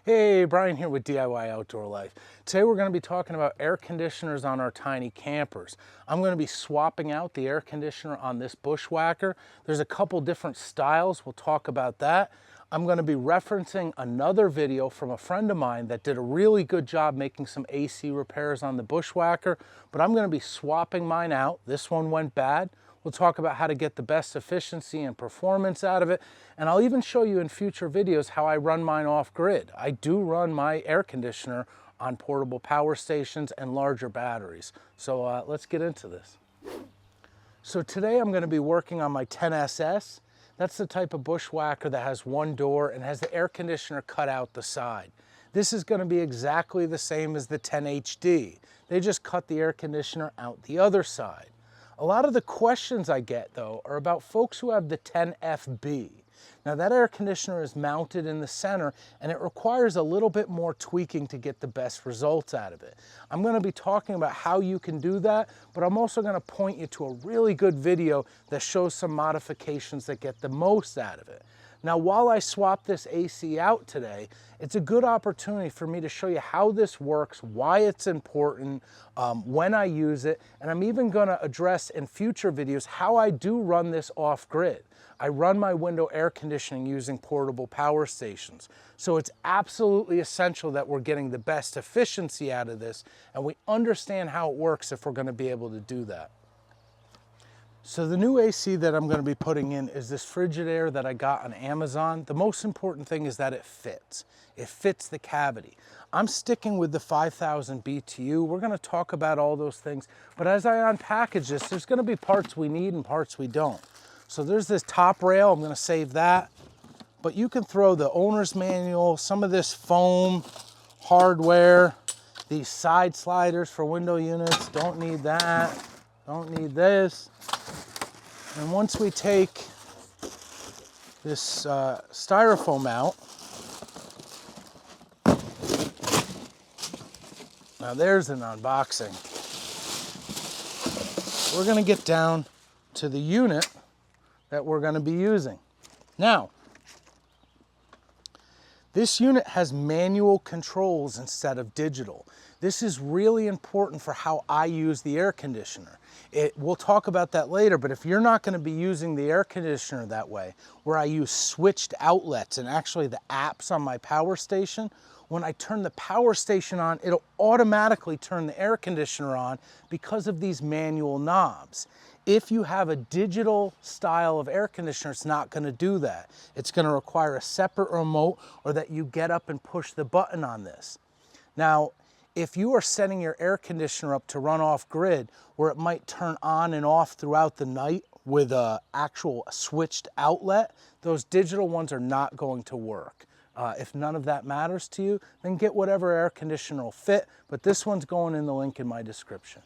Hey, Brian here with DIY Outdoor Life. Today we're going to be talking about air conditioners on our tiny campers. I'm going to be swapping out the air conditioner on this Bushwhacker. There's a couple different styles, we'll talk about that. I'm going to be referencing another video from a friend of mine that did a really good job making some AC repairs on the Bushwhacker, but I'm going to be swapping mine out. This one went bad. We'll talk about how to get the best efficiency and performance out of it. And I'll even show you in future videos how I run mine off grid. I do run my air conditioner on portable power stations and larger batteries. So let's get into this. So today I'm going to be working on my 10SS. That's the type of Bushwhacker that has one door and has the air conditioner cut out the side. This is going to be exactly the same as the 10HD. They just cut the air conditioner out the other side. A lot of the questions I get, though, are about folks who have the 10FB. Now, that air conditioner is mounted in the center, and it requires a little bit more tweaking to get the best results out of it. I'm going to be talking about how you can do that, but I'm also going to point you to a really good video that shows some modifications that get the most out of it. Now, while I swap this AC out today, it's a good opportunity for me to show you how this works, why it's important, when I use it, and I'm even going to address in future videos how I do run this off-grid. I run my window air conditioning using portable power stations. So it's absolutely essential that we're getting the best efficiency out of this, and we understand how it works if we're going to be able to do that. So the new AC that I'm going to be putting in is this Frigidaire that I got on Amazon. The most important thing is that it fits. It fits the cavity. I'm sticking with the 5,000 BTU. We're going to talk about all those things. But as I unpackage this, there's going to be parts we need and parts we don't. So there's this top rail. I'm going to save that. But you can throw the owner's manual, some of this foam, hardware, these side sliders for window units. Don't need that. Don't need this. And once we take this styrofoam out, now there's an unboxing. We're going to get down to the unit that we're going to be using. Now, this unit has manual controls instead of digital. This is really important for how I use the air conditioner. We'll talk about that later, but if you're not going to be using the air conditioner that way, where I use switched outlets and actually the apps on my power station, when I turn the power station on, it'll automatically turn the air conditioner on because of these manual knobs. If you have a digital style of air conditioner, it's not going to do that. It's going to require a separate remote or that you get up and push the button on this. Now, if you are setting your air conditioner up to run off grid, where it might turn on and off throughout the night with an actual switched outlet, those digital ones are not going to work. If none of that matters to you, then get whatever air conditioner will fit, but this one's going in the link in my description.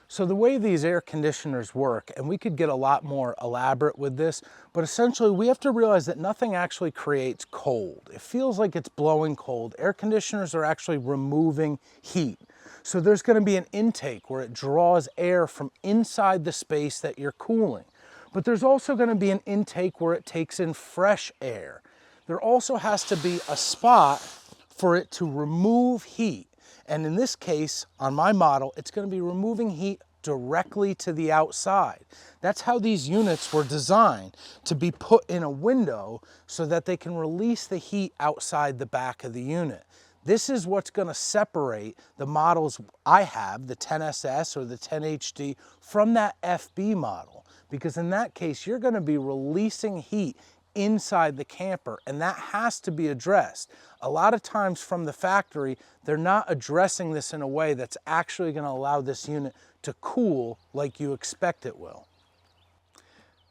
So the way these air conditioners work, and we could get a lot more elaborate with this, but essentially we have to realize that nothing actually creates cold. It feels like it's blowing cold. Air conditioners are actually removing heat. So there's going to be an intake where it draws air from inside the space that you're cooling. But there's also going to be an intake where it takes in fresh air. There also has to be a spot for it to remove heat. And in this case, on my model, it's going to be removing heat directly to the outside. That's how these units were designed, to be put in a window so that they can release the heat outside the back of the unit. This is what's going to separate the models I have, the 10SS or the 10HD, from that FB model. Because in that case, you're going to be releasing heat inside the camper, and that has to be addressed. A lot of times from the factory, they're not addressing this in a way that's actually going to allow this unit to cool like you expect it will.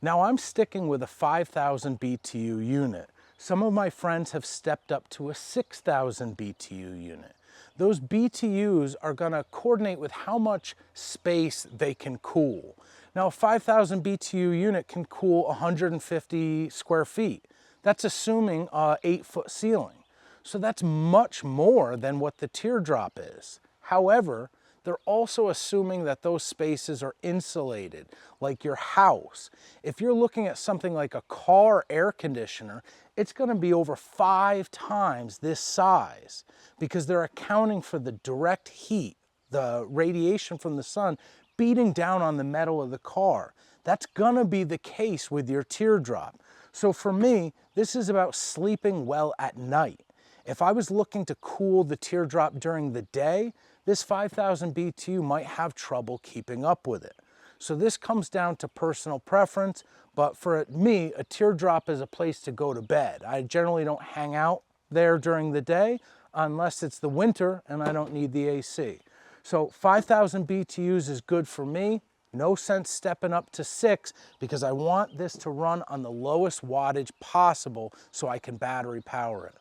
Now, I'm sticking with a 5,000 BTU unit. Some of my friends have stepped up to a 6,000 BTU unit. Those BTUs are going to coordinate with how much space they can cool. Now, a 5,000 BTU unit can cool 150 square feet. That's assuming an 8-foot ceiling. So that's much more than what the teardrop is. However, they're also assuming that those spaces are insulated, like your house. If you're looking at something like a car air conditioner, it's going to be over 5 times this size because they're accounting for the direct heat, the radiation from the sun beating down on the metal of the car. That's gonna be the case with your teardrop. So for me, this is about sleeping well at night. If I was looking to cool the teardrop during the day, this 5000 BTU might have trouble keeping up with it. So this comes down to personal preference, but for me, a teardrop is a place to go to bed. I generally don't hang out there during the day unless it's the winter and I don't need the AC. So 5000 BTUs is good for me. No sense stepping up to 6 because I want this to run on the lowest wattage possible so I can battery power it.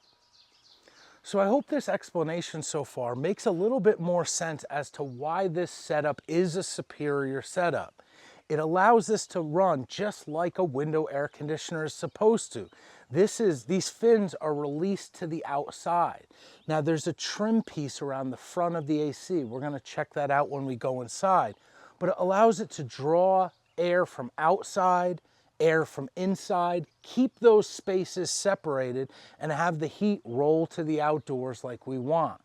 So I hope this explanation so far makes a little bit more sense as to why this setup is a superior setup. It allows this to run just like a window air conditioner is supposed to. These fins are released to the outside. Now there's a trim piece around the front of the AC. We're going to check that out when we go inside. But it allows it to draw air from outside, air from inside, keep those spaces separated, and have the heat roll to the outdoors like we want.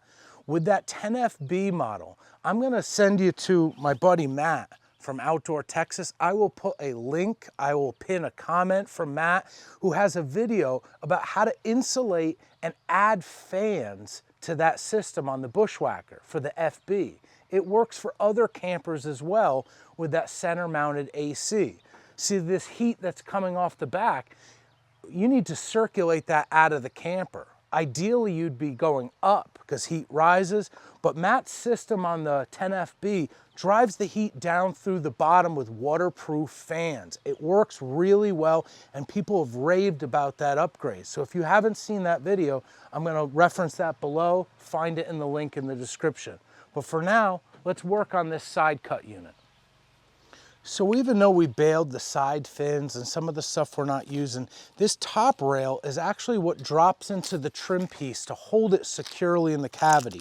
With that 10FB model, I'm going to send you to my buddy Matt from Outdoor Texas. I will put a link, I will pin a comment from Matt who has a video about how to insulate and add fans to that system on the Bushwhacker for the FB. It works for other campers as well with that center mounted AC. See this heat that's coming off the back, you need to circulate that out of the camper. Ideally, you'd be going up because heat rises, but Matt's system on the 10FB drives the heat down through the bottom with waterproof fans. It works really well, and people have raved about that upgrade. So if you haven't seen that video, I'm going to reference that below, find it in the link in the description. But for now, let's work on this side cut unit. So even though we bailed the side fins and some of the stuff we're not using, this top rail is actually what drops into the trim piece to hold it securely in the cavity.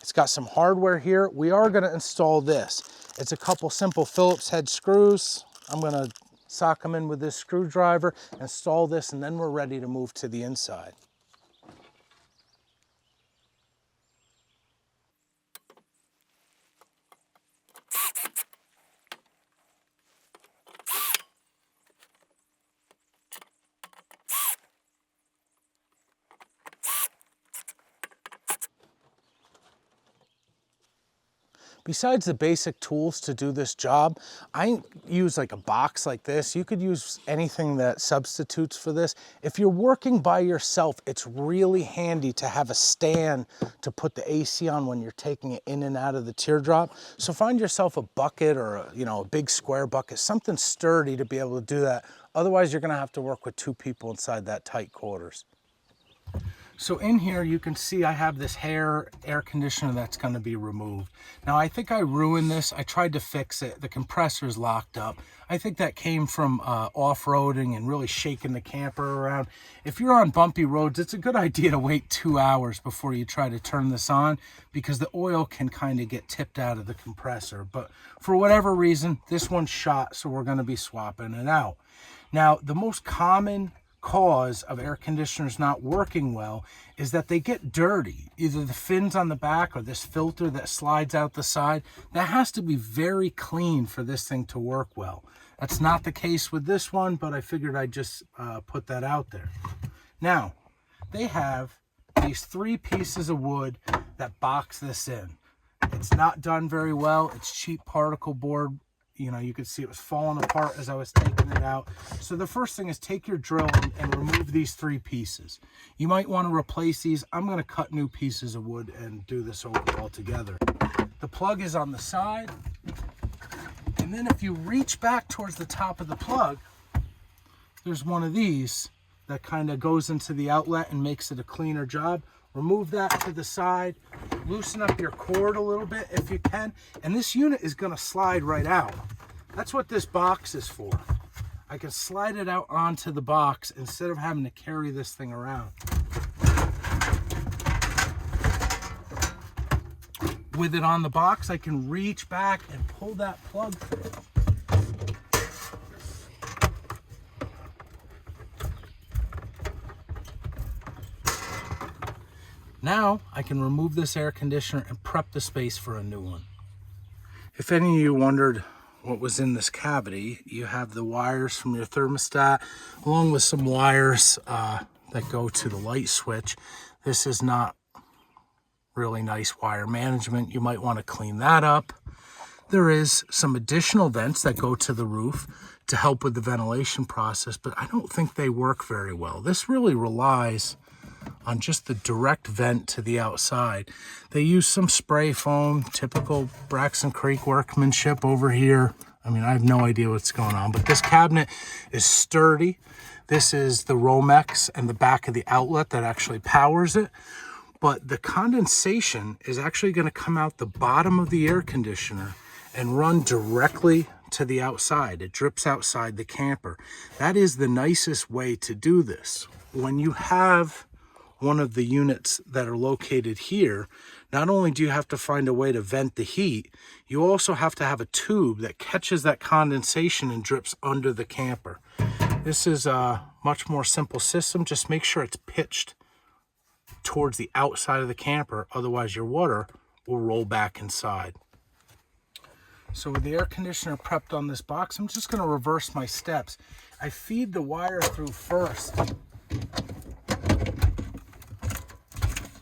It's got some hardware here. We are going to install this. It's a couple simple Phillips head screws. I'm going to sock them in with this screwdriver, install this, and then we're ready to move to the inside. Besides the basic tools to do this job, I use like a box like this. You could use anything that substitutes for this. If you're working by yourself, it's really handy to have a stand to put the AC on when you're taking it in and out of the teardrop. So find yourself a bucket or a big square bucket, something sturdy to be able to do that. Otherwise, you're gonna have to work with 2 people inside that tight quarters. So in here, you can see I have this air conditioner that's going to be removed. Now, I think I ruined this. I tried to fix it. The compressor's locked up. I think that came from off-roading and really shaking the camper around. If you're on bumpy roads, it's a good idea to wait 2 hours before you try to turn this on because the oil can kind of get tipped out of the compressor. But for whatever reason, this one's shot, so we're going to be swapping it out. Now, the most common cause of air conditioners not working well is that they get dirty. Either the fins on the back or this filter that slides out the side, that has to be very clean for this thing to work well. That's not the case with this one, but I figured I'd just put that out there. Now, they have these 3 pieces of wood that box this in. It's not done very well. It's cheap particle board. You could see it was falling apart as I was taking it out. So the first thing is take your drill and remove these 3 pieces. You might want to replace these. I'm going to cut new pieces of wood and do this over all together. The plug is on the side. And then if you reach back towards the top of the plug, there's one of these that kind of goes into the outlet and makes it a cleaner job. Remove that to the side, loosen up your cord a little bit if you can, and this unit is going to slide right out. That's what this box is for. I can slide it out onto the box instead of having to carry this thing around. With it on the box, I can reach back and pull that plug through. Now I can remove this air conditioner and prep the space for a new one. If any of you wondered what was in this cavity, you have the wires from your thermostat along with some wires that go to the light switch. This is not really nice wire management. You might want to clean that up. There is some additional vents that go to the roof to help with the ventilation process, but I don't think they work very well. This really relies on just the direct vent to the outside. They use some spray foam, typical Braxton Creek workmanship over here. I mean, I have no idea what's going on, but this cabinet is sturdy. This is the Romex and the back of the outlet that actually powers it. But the condensation is actually going to come out the bottom of the air conditioner and run directly to the outside. It drips outside the camper. That is the nicest way to do this. When you have one of the units that are located here, not only do you have to find a way to vent the heat, you also have to have a tube that catches that condensation and drips under the camper. This is a much more simple system. Just make sure it's pitched towards the outside of the camper, otherwise your water will roll back inside. So with the air conditioner prepped on this box, I'm just going to reverse my steps. I feed the wire through first.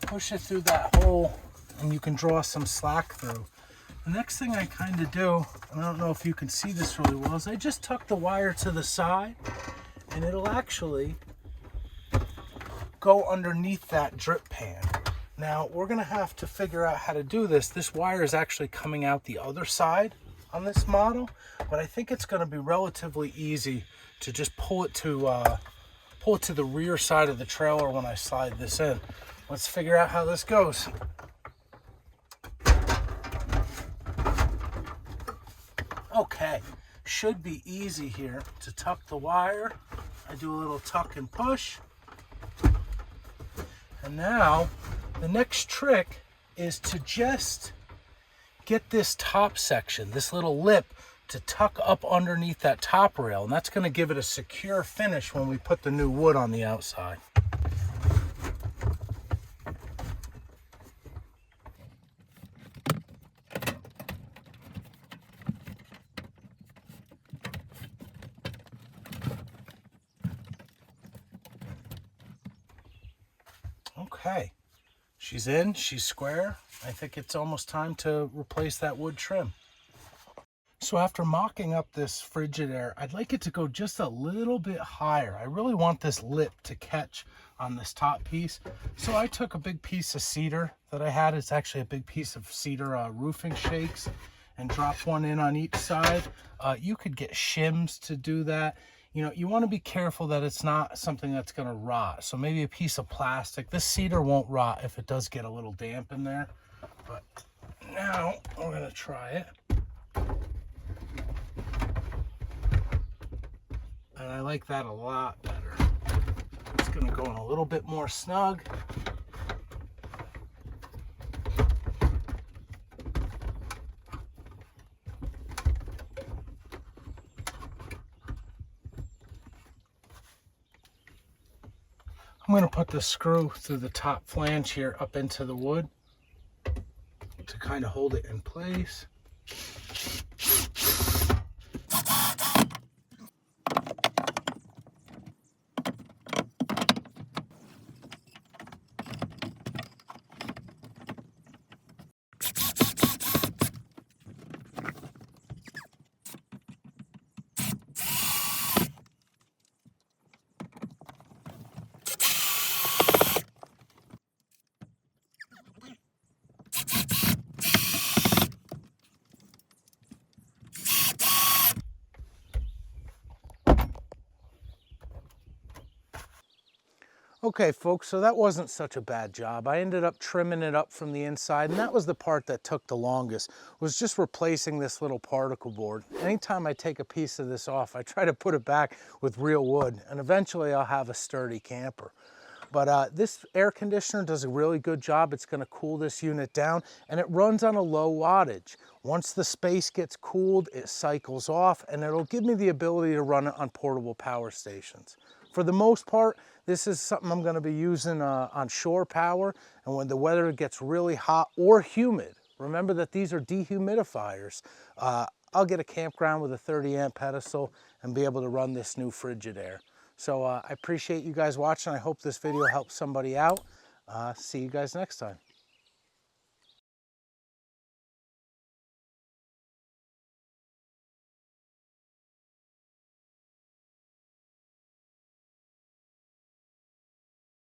Push it through that hole and you can draw some slack through. The next thing I kind of do, and I don't know if you can see this really well, is I just tuck the wire to the side and it'll actually go underneath that drip pan. Now we're going to have to figure out how to do this. This wire is actually coming out the other side on this model, but I think it's going to be relatively easy to just pull it to the rear side of the trailer when I slide this in. Let's figure out how this goes. Okay, should be easy here to tuck the wire. I do a little tuck and push. And now the next trick is to just get this top section, this little lip, to tuck up underneath that top rail. And that's going to give it a secure finish when we put the new wood on the outside. Okay, she's in, she's square. I think it's almost time to replace that wood trim. So after mocking up this Frigidaire, I'd like it to go just a little bit higher. I really want this lip to catch on this top piece. So I took a big piece of cedar that I had. It's actually a big piece of cedar roofing shakes, and dropped one in on each side. You could get shims to do that. You know, you want to be careful that it's not something that's going to rot. So maybe a piece of plastic. This cedar won't rot if it does get a little damp in there. But now we're going to try it. And I like that a lot better. It's going to go in a little bit more snug. I'm going to put the screw through the top flange here up into the wood to kind of hold it in place. Okay folks, so that wasn't such a bad job. I ended up trimming it up from the inside, and that was the part that took the longest, was just replacing this little particle board. Anytime I take a piece of this off, I try to put it back with real wood, and eventually I'll have a sturdy camper. But this air conditioner does a really good job. It's gonna cool this unit down, and it runs on a low wattage. Once the space gets cooled, it cycles off, and it'll give me the ability to run it on portable power stations. For the most part, this is something I'm gonna be using on shore power, and when the weather gets really hot or humid, remember that these are dehumidifiers, I'll get a campground with a 30 amp pedestal and be able to run this new frigid air. So I appreciate you guys watching. I hope this video helps somebody out. See you guys next time.